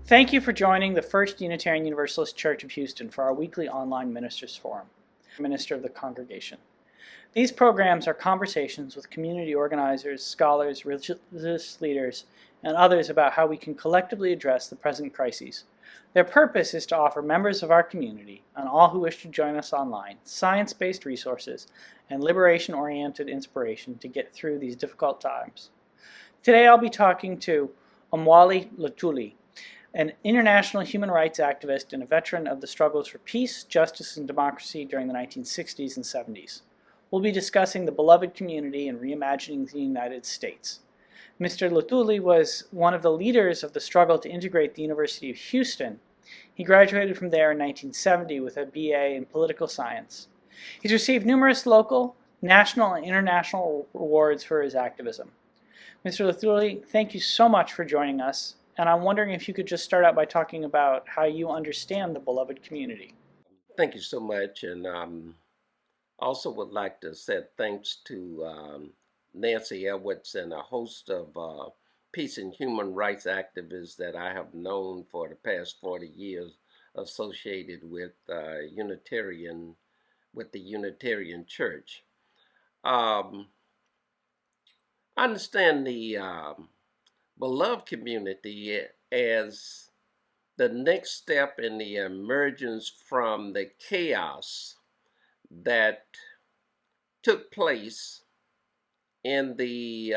Thank you for joining the First Unitarian Universalist Church of Houston for our weekly online Ministers Forum, Minister of the Congregation. These programs are conversations with community organizers, scholars, religious leaders, and others about how we can collectively address the present crises. Their purpose is to offer members of our community, and all who wish to join us online, science-based resources and liberation-oriented inspiration to get through these difficult times. Today I'll be talking to Omowale Luthuli, an international human rights activist and a veteran of the struggles for peace, justice, and democracy during the 1960s and 70s. We'll be discussing the beloved community and reimagining the United States. Mr. Luthuli was one of the leaders of the struggle to integrate the University of Houston. He graduated from there in 1970 with a BA in political science. He's received numerous local, national, and international awards for his activism. Mr. Luthuli, thank you so much for joining us, and I'm wondering if you could just start out by talking about how you understand the beloved community. Thank you so much, and also would like to say thanks to Nancy Edwards and a host of peace and human rights activists that I have known for the past 40 years associated with the Unitarian Church. I understand the beloved community as the next step in the emergence from the chaos that took place in the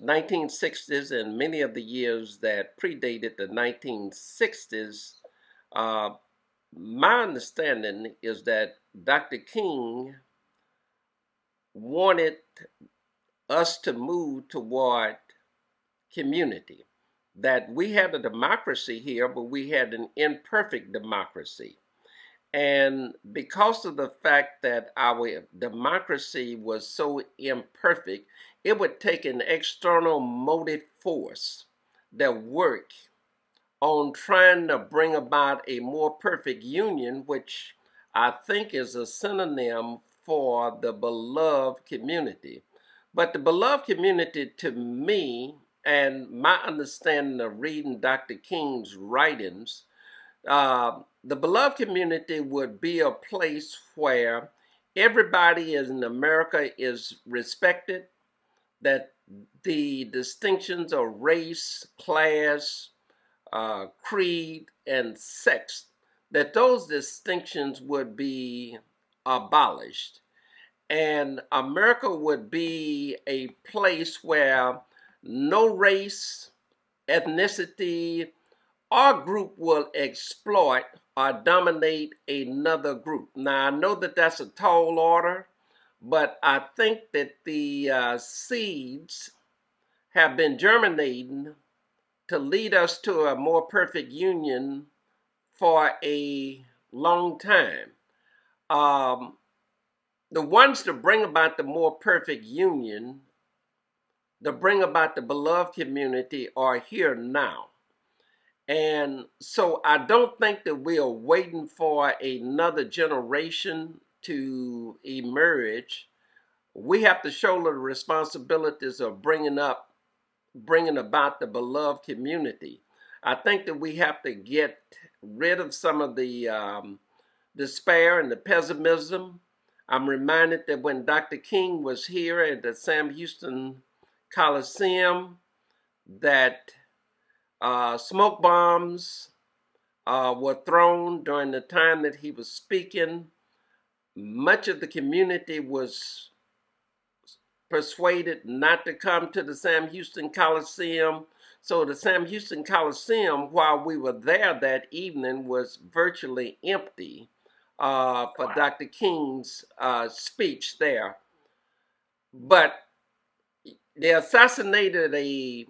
1960s and many of the years that predated the 1960s. My understanding is that Dr. King wanted us to move toward community, that we had a democracy here, but we had an imperfect democracy. And because of the fact that our democracy was so imperfect, it would take an external motive force that worked on trying to bring about a more perfect union, which I think is a synonym for the beloved community. But the beloved community, to me, and my understanding of reading Dr. King's writings, the beloved community would be a place where everybody in America is respected, that the distinctions of race, class, creed, and sex, that those distinctions would be abolished. And America would be a place where no race, ethnicity, or group will exploit or dominate another group. Now, I know that that's a tall order, but I think that the seeds have been germinating to lead us to a more perfect union for a long time. The ones to bring about the more perfect union, to bring about the beloved community, are here now. And so I don't think that we are waiting for another generation to emerge. We have to shoulder the responsibilities of bringing about the beloved community. I think that we have to get rid of some of the despair and the pessimism. I'm reminded that when Dr. King was here at the Sam Houston Coliseum, that smoke bombs were thrown during the time that he was speaking. Much of the community was persuaded not to come to the Sam Houston Coliseum. So the Sam Houston Coliseum, while we were there that evening, was virtually empty for Dr. King's speech there. But they assassinated a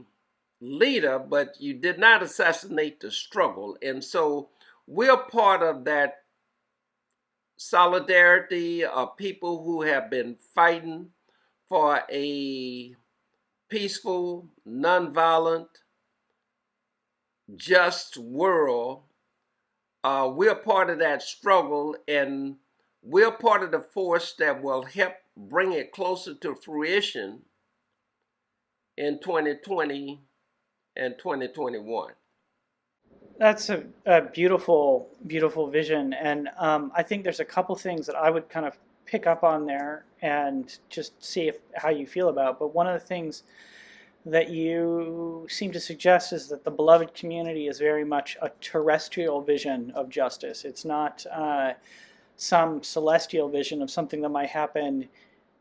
leader, but you did not assassinate the struggle. And so we're part of that solidarity of people who have been fighting for a peaceful, nonviolent, just world. We're part of that struggle, and we're part of the force that will help bring it closer to fruition in 2020 and 2021. That's a beautiful, beautiful vision. And I think there's a couple things that I would kind of pick up on there and just see how you feel about. But one of the things that you seem to suggest is that the beloved community is very much a terrestrial vision of justice. It's not some celestial vision of something that might happen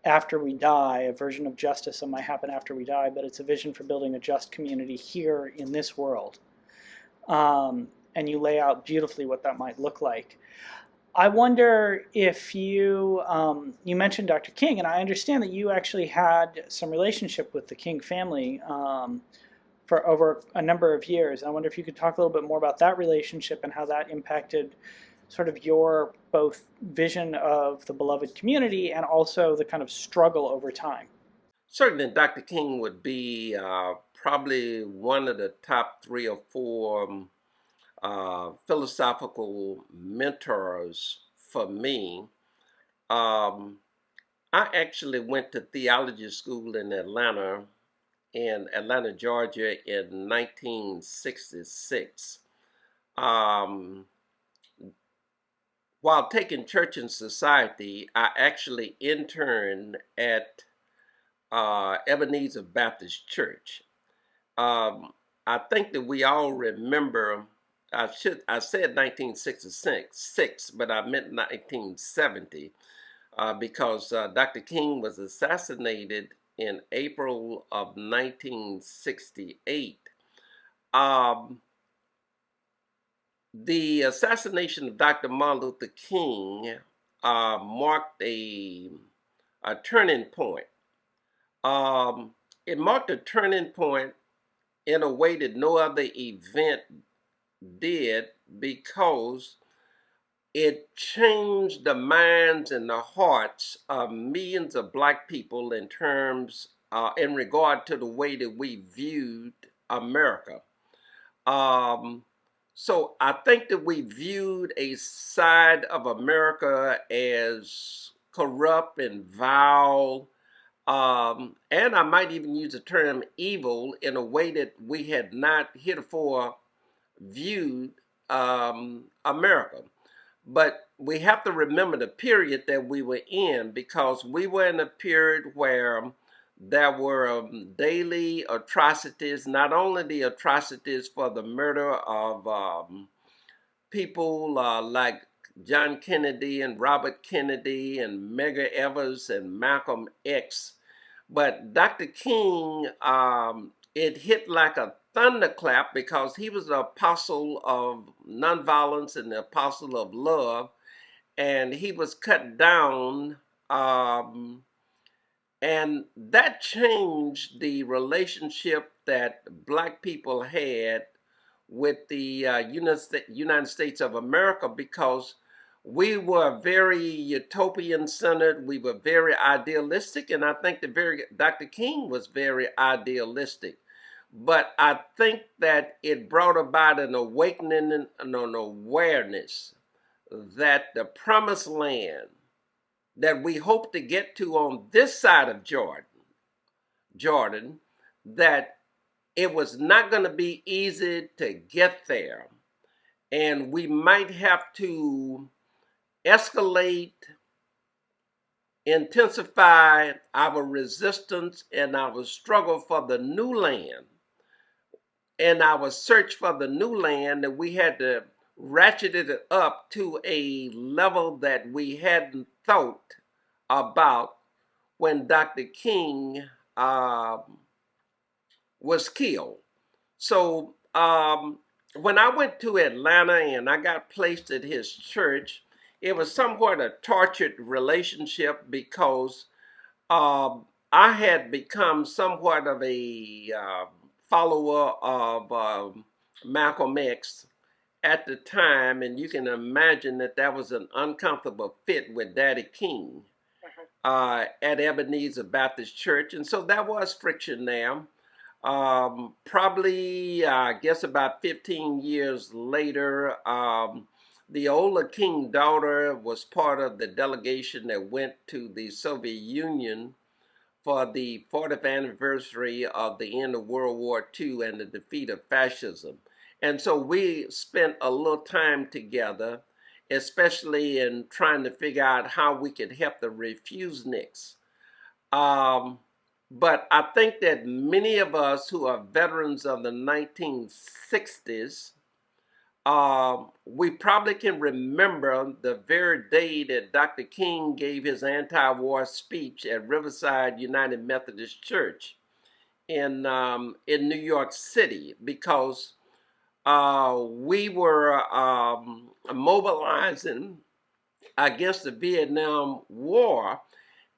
after we die, a version of justice that might happen after we die, but it's a vision for building a just community here in this world. And you lay out beautifully what that might look like. I wonder if you mentioned Dr. King, and I understand that you actually had some relationship with the King family for over a number of years. I wonder if you could talk a little bit more about that relationship and how that impacted sort of your both vision of the beloved community and also the kind of struggle over time. Certainly, Dr. King would be probably one of the top 3 or 4 philosophical mentors for me. Um, I actually went to theology school in Atlanta, Georgia in 1966. Um, while taking Church and Society, I actually interned at Ebenezer Baptist Church. I think that we all remember. I said 1966, but I meant 1970 because Dr. King was assassinated in April of 1968. Um, the assassination of Dr. Martin Luther King marked a turning point. It marked a turning point in a way that no other event did, because it changed the minds and the hearts of millions of Black people in regard to the way that we viewed America. So I think that we viewed a side of America as corrupt and vile, and I might even use the term evil, in a way that we had not heretofore viewed America. But we have to remember the period that we were in, because we were in a period where there were daily atrocities, not only the atrocities for the murder of people like John Kennedy and Robert Kennedy and Medgar Evers and Malcolm X, but Dr. King, it hit like a thunderclap, because he was the apostle of nonviolence and the apostle of love, and he was cut down, and that changed the relationship that Black people had with the United States of America, because we were very utopian centered, we were very idealistic, and I think Dr. King was very idealistic. But I think that it brought about an awakening and an awareness that the promised land that we hope to get to on this side of Jordan, that it was not going to be easy to get there. And we might have to escalate, intensify our resistance and our struggle for the new land, and our search for the new land, that we had to ratchet it up to a level that we hadn't thought about when Dr. King was killed. So when I went to Atlanta and I got placed at his church, it was somewhat a tortured relationship, because I had become somewhat of a follower of Malcolm X at the time, and you can imagine that that was an uncomfortable fit with Daddy King at Ebenezer Baptist Church, and so there was friction there. Probably, I guess about 15 years later, the older King daughter was part of the delegation that went to the Soviet Union for the 40th anniversary of the end of World War II and the defeat of fascism. And so we spent a little time together, especially in trying to figure out how we could help the refuseniks. But I think that many of us who are veterans of the 1960s, we probably can remember the very day that Dr. King gave his anti-war speech at Riverside United Methodist Church in New York City, because we were mobilizing against the Vietnam War.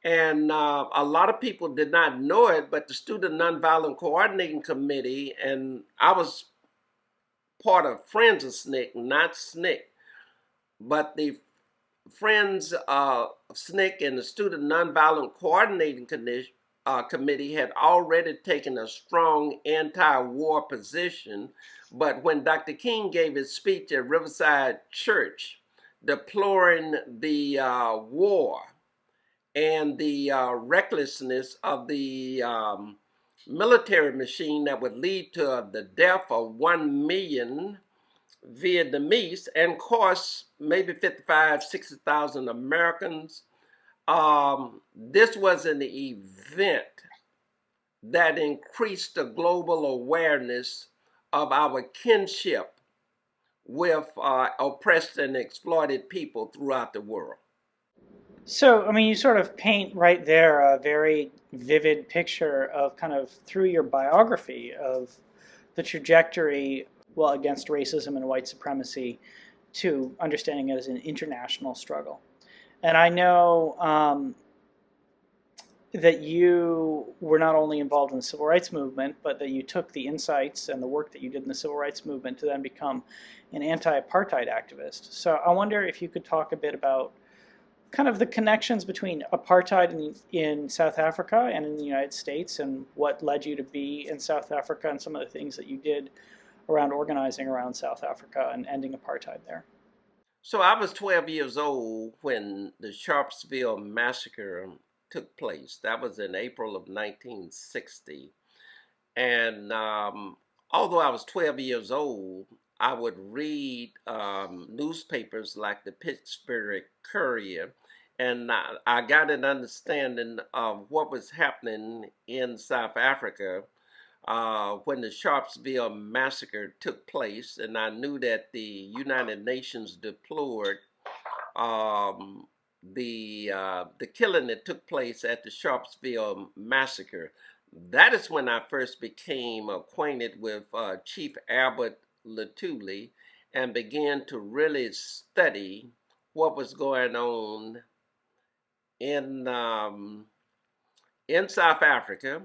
And a lot of people did not know it, but the Student Nonviolent Coordinating Committee, and I was part of Friends of SNCC, not SNCC, but the Friends of SNCC and the Student Nonviolent Coordinating Committee had already taken a strong anti-war position. But when Dr. King gave his speech at Riverside Church, deploring the war and the recklessness of the military machine that would lead to the death of 1 million Vietnamese and cost maybe 55, 60,000 Americans. This was an event that increased the global awareness of our kinship with oppressed and exploited people throughout the world. So, I mean, you sort of paint right there a very vivid picture of kind of through your biography of the trajectory, well, against racism and white supremacy to understanding it as an international struggle. And I know that you were not only involved in the civil rights movement, but that you took the insights and the work that you did in the civil rights movement to then become an anti-apartheid activist. So I wonder if you could talk a bit about kind of the connections between apartheid in South Africa and in the United States, and what led you to be in South Africa, and some of the things that you did around organizing around South Africa and ending apartheid there. So I was 12 years old when the Sharpsville massacre took place. That was in April of 1960. And although I was 12 years old, I would read newspapers like the Pittsburgh Courier, and I got an understanding of what was happening in South Africa when the Sharpsville massacre took place, and I knew that the United Nations deplored the killing that took place at the Sharpsville massacre. That is when I first became acquainted with Chief Albert Luthuli and began to really study what was going on in South Africa.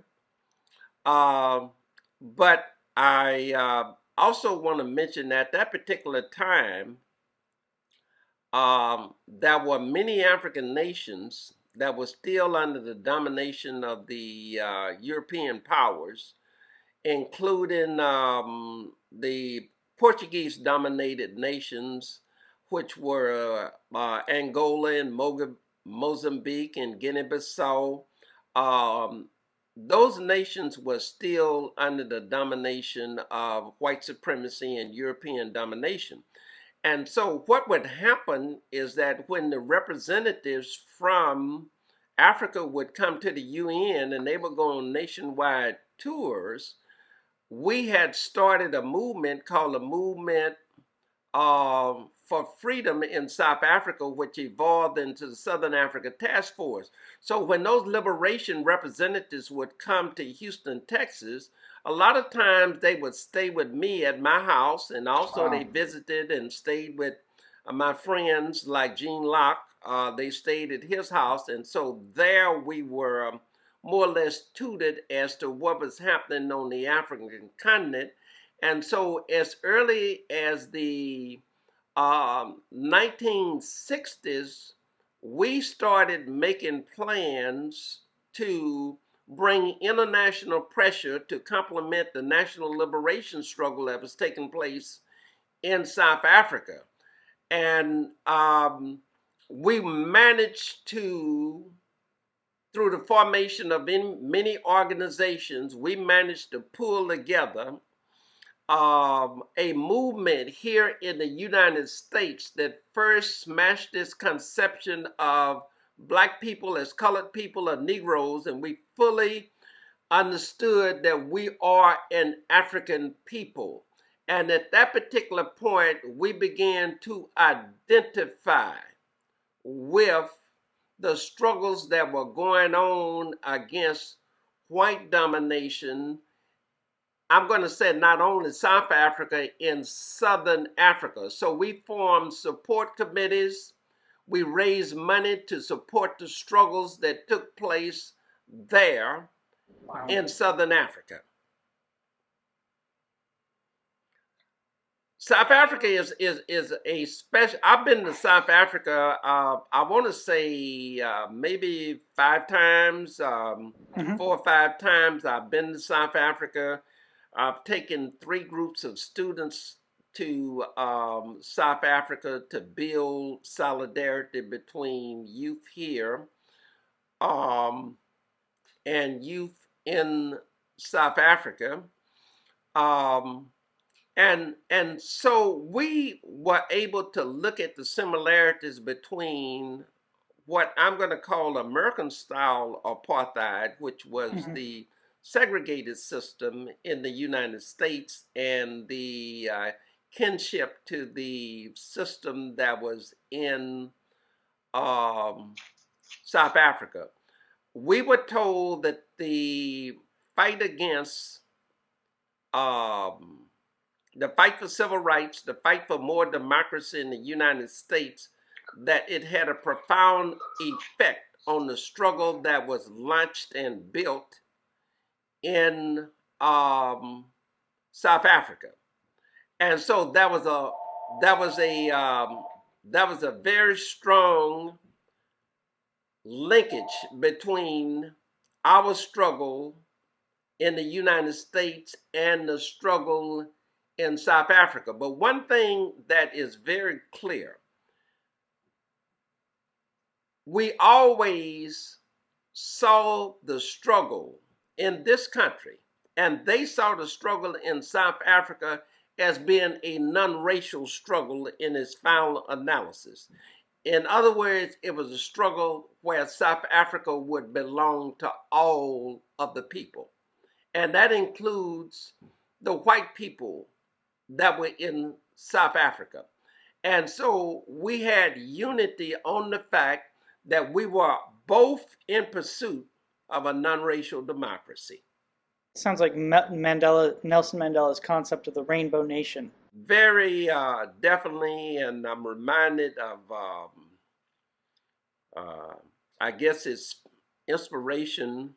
But I also want to mention that that particular time, there were many African nations that were still under the domination of the European powers, including the Portuguese-dominated nations, which were Angola and Mozambique and Guinea-Bissau. Those nations were still under the domination of white supremacy and European domination. And so what would happen is that when the representatives from Africa would come to the UN and they would go on nationwide tours, we had started a movement called the Movement for Freedom in South Africa, which evolved into the Southern Africa Task Force. So when those liberation representatives would come to Houston, Texas, a lot of times they would stay with me at my house, and also they visited and stayed with my friends like Gene Locke. They stayed at his house, and so there we were more or less tutored as to what was happening on the African continent. And so as early as the 1960s, we started making plans to bring international pressure to complement the national liberation struggle that was taking place in South Africa. And we managed to, through the formation of many organizations, we managed to pull together a movement here in the United States that first smashed this conception of black people as colored people or Negroes, and we fully understood that we are an African people. And at that particular point, we began to identify with the struggles that were going on against white domination. I'm going to say not only South Africa, in Southern Africa. So we formed support committees. We raised money to support the struggles that took place there in Southern Africa. South Africa is a special. I've been to South Africa. I want to say maybe 5 times, 4 or 5 times. I've been to South Africa. I've taken 3 groups of students to South Africa to build solidarity between youth here and youth in South Africa. And so we were able to look at the similarities between what I'm going to call American style apartheid, which was the segregated system in the United States, and the kinship to the system that was in South Africa. We were told that the fight against the fight for civil rights, the fight for more democracy in the United States, that it had a profound effect on the struggle that was launched and built in South Africa. And so that was a very strong linkage between our struggle in the United States and the struggle in South Africa. But one thing that is very clear, we always saw the struggle in this country, and they saw the struggle in South Africa as being a non-racial struggle in its final analysis. In other words, it was a struggle where South Africa would belong to all of the people. And that includes the white people that were in South Africa. And so we had unity on the fact that we were both in pursuit of a non-racial democracy. Sounds like Nelson Mandela's concept of the rainbow nation. Very definitely, and I'm reminded of, I guess it's inspiration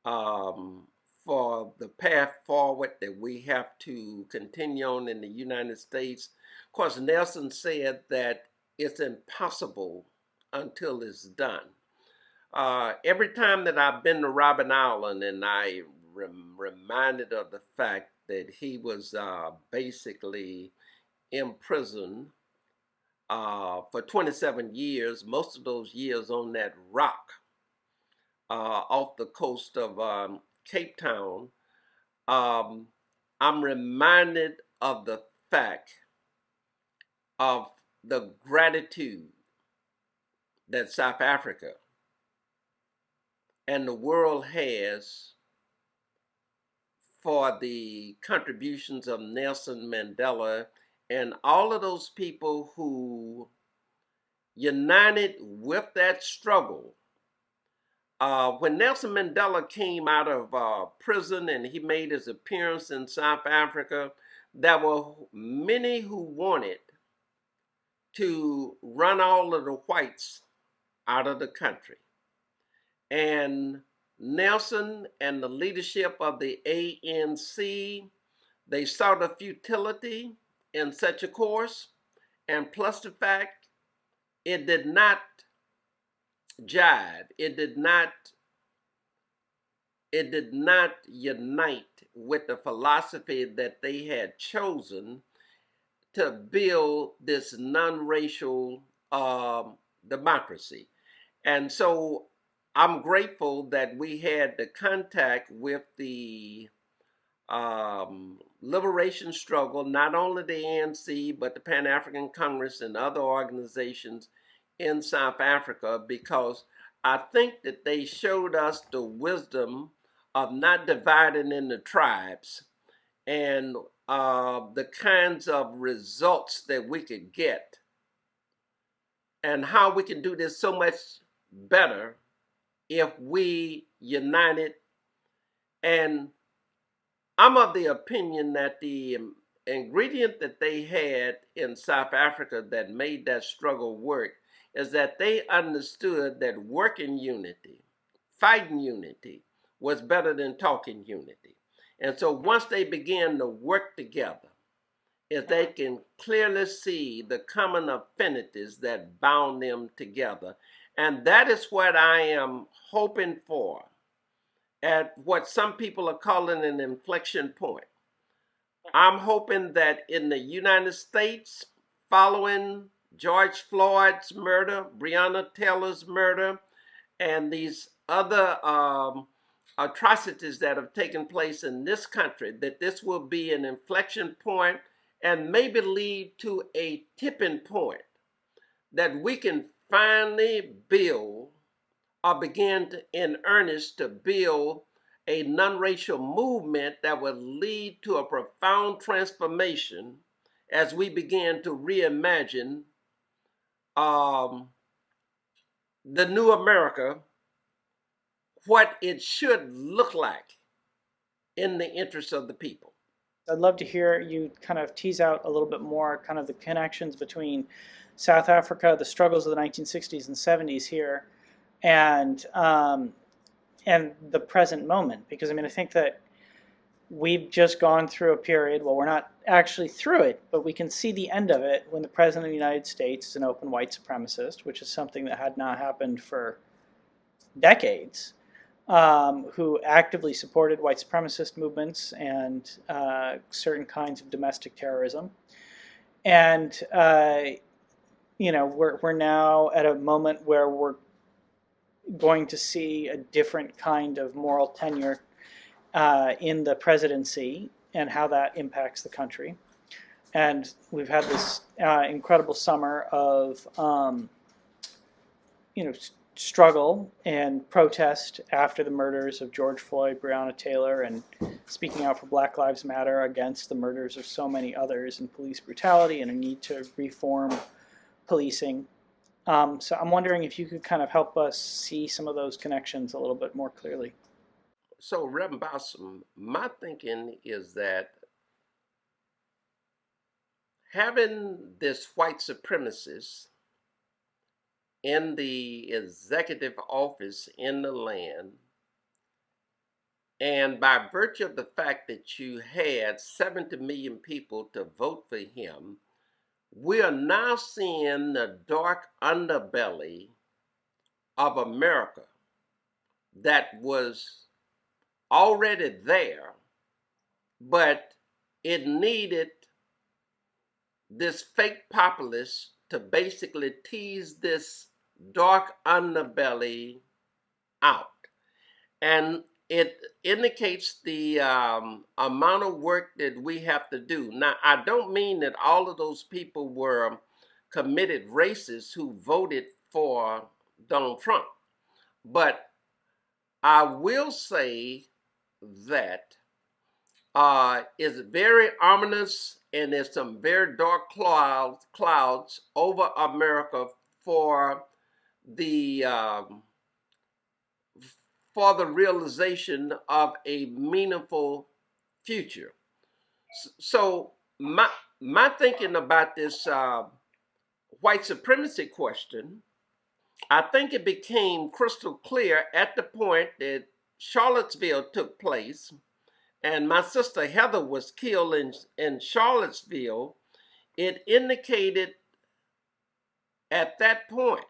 for the path forward that we have to continue on in the United States. Of course, Nelson said that it's impossible until it's done. Every time that I've been to Robben Island, and I reminded of the fact that he was basically in prison for 27 years, most of those years on that rock off the coast of Cape Town, I'm reminded of the fact of the gratitude that South Africa and the world has for the contributions of Nelson Mandela and all of those people who united with that struggle. When Nelson Mandela came out of prison and he made his appearance in South Africa, there were many who wanted to run all of the whites out of the country. And Nelson and the leadership of the ANC, they saw the futility in such a course, and plus the fact it did not jive, it did not unite with the philosophy that they had chosen to build this non-racial democracy. And so I'm grateful that we had the contact with the liberation struggle, not only the ANC, but the Pan-African Congress and other organizations in South Africa, because I think that they showed us the wisdom of not dividing into tribes and the kinds of results that we could get and how we can do this so much better if we united. And I'm of the opinion that the ingredient that they had in South Africa that made that struggle work is that they understood that working unity, fighting unity, was better than talking unity. And so once they began to work together, if they can clearly see the common affinities that bound them together. And that is what I am hoping for at what some people are calling an inflection point. I'm hoping that in the United States, following George Floyd's murder, Breonna Taylor's murder, and these other atrocities that have taken place in this country, that this will be an inflection point and maybe lead to a tipping point that we can finally build or begin to, in earnest, to build a non-racial movement that will lead to a profound transformation as we begin to reimagine the new America, what it should look like in the interest of the people. I'd love to hear you kind of tease out a little bit more kind of the connections between South Africa, the struggles of the 1960s and 70s here, and the present moment. Because I mean, I think that we've just gone through a period, well, we're not actually through it, but we can see the end of it when the President of the United States is an open white supremacist, which is something that had not happened for decades, who actively supported white supremacist movements and certain kinds of domestic terrorism. And, we're now at a moment where we're going to see a different kind of moral tenure in the presidency and how that impacts the country. And we've had this incredible summer of, struggle and protest after the murders of George Floyd, Breonna Taylor, and speaking out for Black Lives Matter against the murders of so many others and police brutality and a need to reform policing. So I'm wondering if you could kind of help us see some of those connections a little bit more clearly. So, Reverend Bossen, my thinking is that having this white supremacist in the executive office in the land, and by virtue of the fact that you had 70 million people to vote for him, we are now seeing the dark underbelly of America that was already there, but it needed this fake populist to basically tease this dark underbelly out. And it indicates the amount of work that we have to do. Now, I don't mean that all of those people were committed racists who voted for Donald Trump, but I will say that it's very ominous, and there's some very dark clouds over America for the realization of a meaningful future. So my thinking about this white supremacy question, I think it became crystal clear at the point that Charlottesville took place and my sister Heather was killed in Charlottesville. It indicated at that point,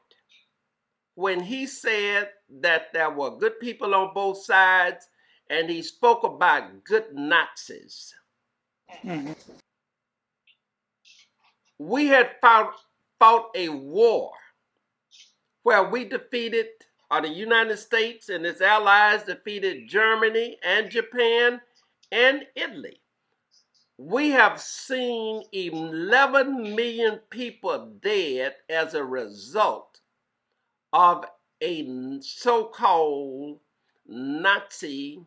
when he said that there were good people on both sides, and he spoke about good Nazis. Mm-hmm. We had fought a war where we defeated, or the United States and its allies defeated Germany and Japan and Italy. We have seen 11 million people dead as a result of a so-called Nazi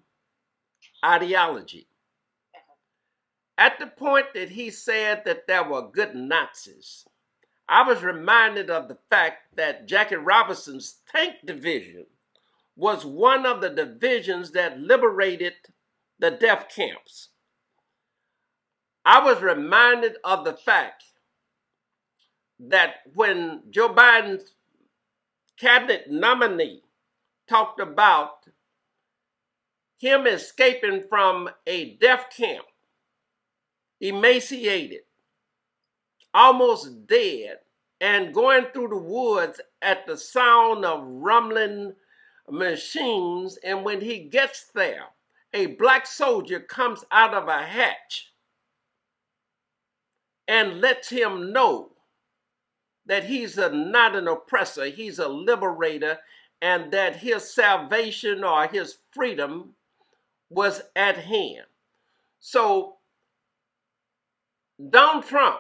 ideology. At the point that he said that there were good Nazis, I was reminded of the fact that Jackie Robinson's tank division was one of the divisions that liberated the death camps. I was reminded of the fact that when Joe Biden's cabinet nominee talked about him escaping from a death camp, emaciated, almost dead, and going through the woods at the sound of rumbling machines, and when he gets there, a black soldier comes out of a hatch and lets him know that he's not an oppressor, he's a liberator, and that his salvation or his freedom was at hand. So Donald Trump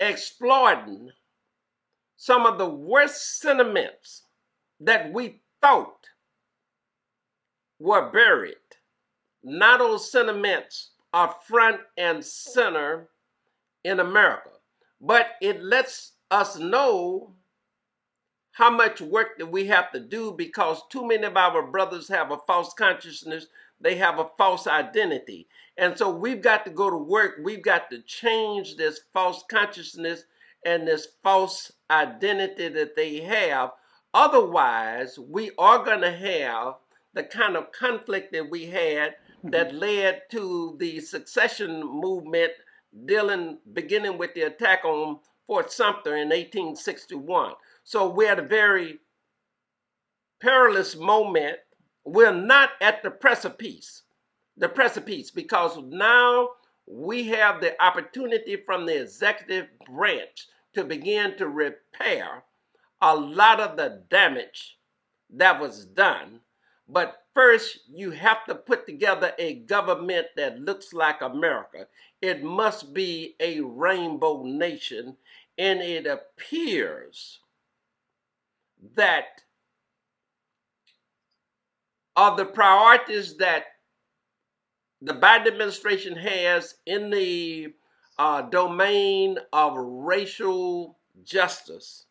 exploiting some of the worst sentiments that we thought were buried. Now those sentiments are front and center in America. But it lets us know how much work that we have to do, because too many of our brothers have a false consciousness. They have a false identity. And so we've got to go to work. We've got to change this false consciousness and this false identity that they have. Otherwise, we are going to have the kind of conflict that we had that led to the secession movement beginning with the attack on Fort Sumter in 1861. So we're at a very perilous moment. We're not at the precipice, because now we have the opportunity from the executive branch to begin to repair a lot of the damage that was done. But first, you have to put together a government that looks like America. It must be a rainbow nation, and it appears that of the priorities that the Biden administration has in the domain of racial justice,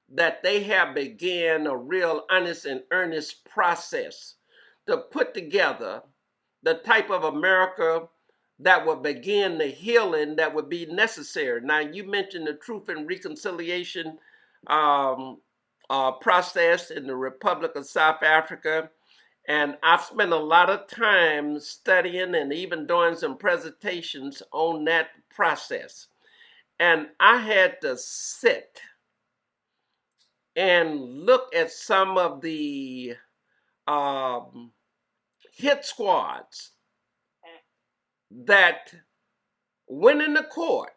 that they have began a real honest and earnest process to put together the type of America that would begin the healing that would be necessary. Now, you mentioned the Truth and Reconciliation process in the Republic of South Africa. And I've spent a lot of time studying and even doing some presentations on that process. And I had to sit and look at some of the hit squads that went into court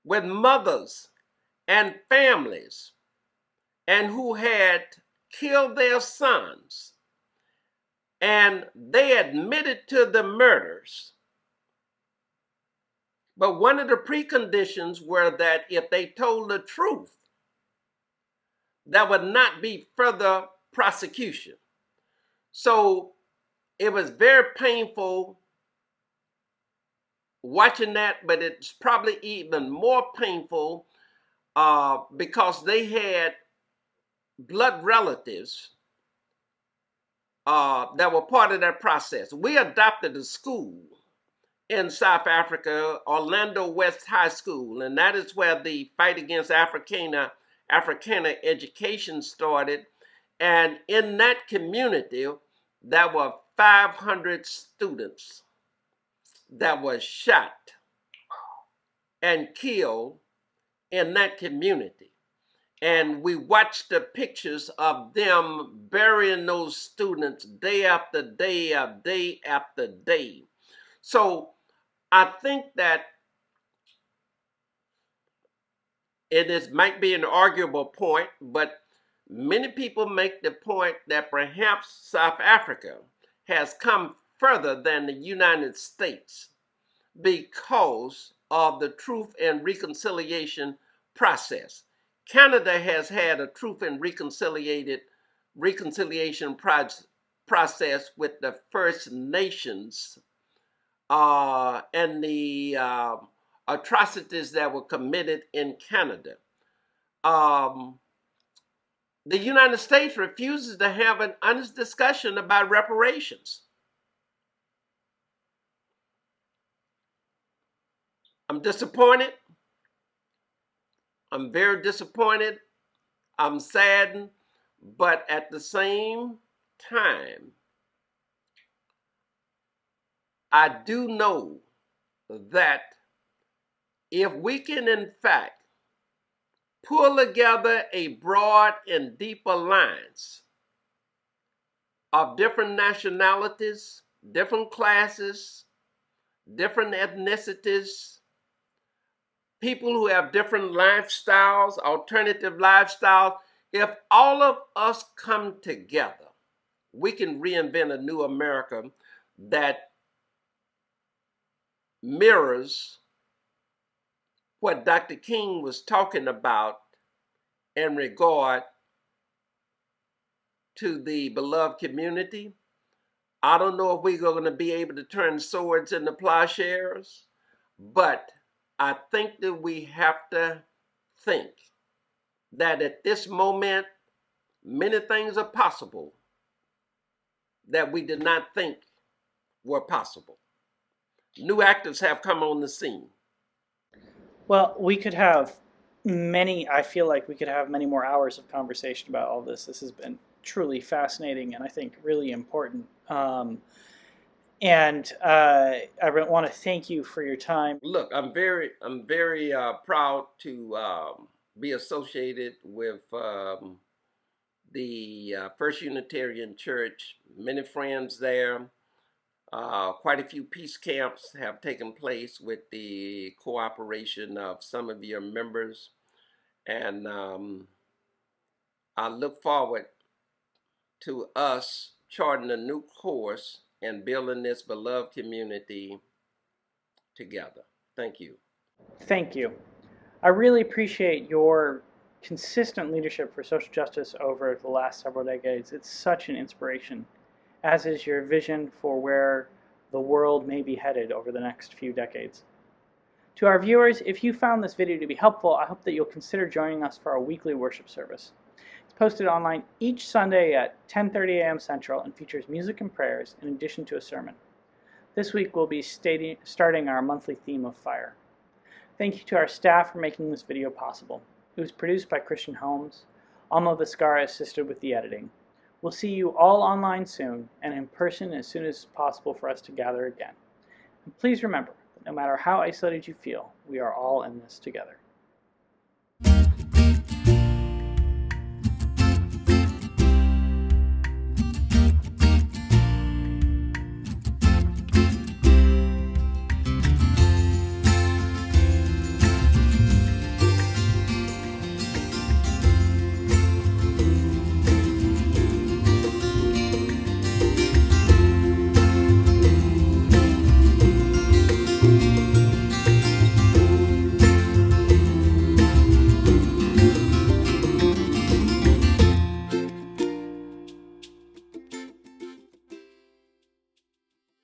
with mothers and families and who had killed their sons. And they admitted to the murders. But one of the preconditions were that if they told the truth, there would not be further prosecution. So it was very painful watching that, but it's probably even more painful because they had blood relatives that were part of that process. We adopted a school in South Africa, Orlando West High School, and that is where the fight against Africana education started. And in that community, there were 500 students that were shot and killed in that community. And we watched the pictures of them burying those students day after day, day after day. So I think that might be an arguable point, but many people make the point that perhaps South Africa has come further than the United States because of the Truth and Reconciliation process. Canada has had a Truth and Reconciliation process with the First Nations and the atrocities that were committed in Canada. The United States refuses to have an honest discussion about reparations. I'm disappointed. I'm very disappointed. I'm saddened. But at the same time, I do know that if we can, in fact, pull together a broad and deep alliance of different nationalities, different classes, different ethnicities, people who have different lifestyles, alternative lifestyles, if all of us come together, we can reinvent a new America that mirrors what Dr. King was talking about in regard to the beloved community. I don't know if we're going to be able to turn swords into plowshares, but I think that we have to think that at this moment, many things are possible that we did not think were possible. New actors have come on the scene. Well, we could have I feel like we could have many more hours of conversation about all this. This has been truly fascinating and I think really important. I want to thank you for your time. Look, I'm very proud to be associated with the First Unitarian Church. Many friends there. Quite a few peace camps have taken place with the cooperation of some of your members. And I look forward to us charting a new course and building this beloved community together. Thank you. Thank you. I really appreciate your consistent leadership for social justice over the last several decades. It's such an inspiration, as is your vision for where the world may be headed over the next few decades. To our viewers, if you found this video to be helpful, I hope that you'll consider joining us for our weekly worship service. It's posted online each Sunday at 10:30 a.m. Central and features music and prayers in addition to a sermon. This week we'll be starting our monthly theme of fire. Thank you to our staff for making this video possible. It was produced by Christian Holmes. Alma Viscara assisted with the editing. We'll see you all online soon and in person as soon as possible for us to gather again. And please remember that no matter how isolated you feel, we are all in this together.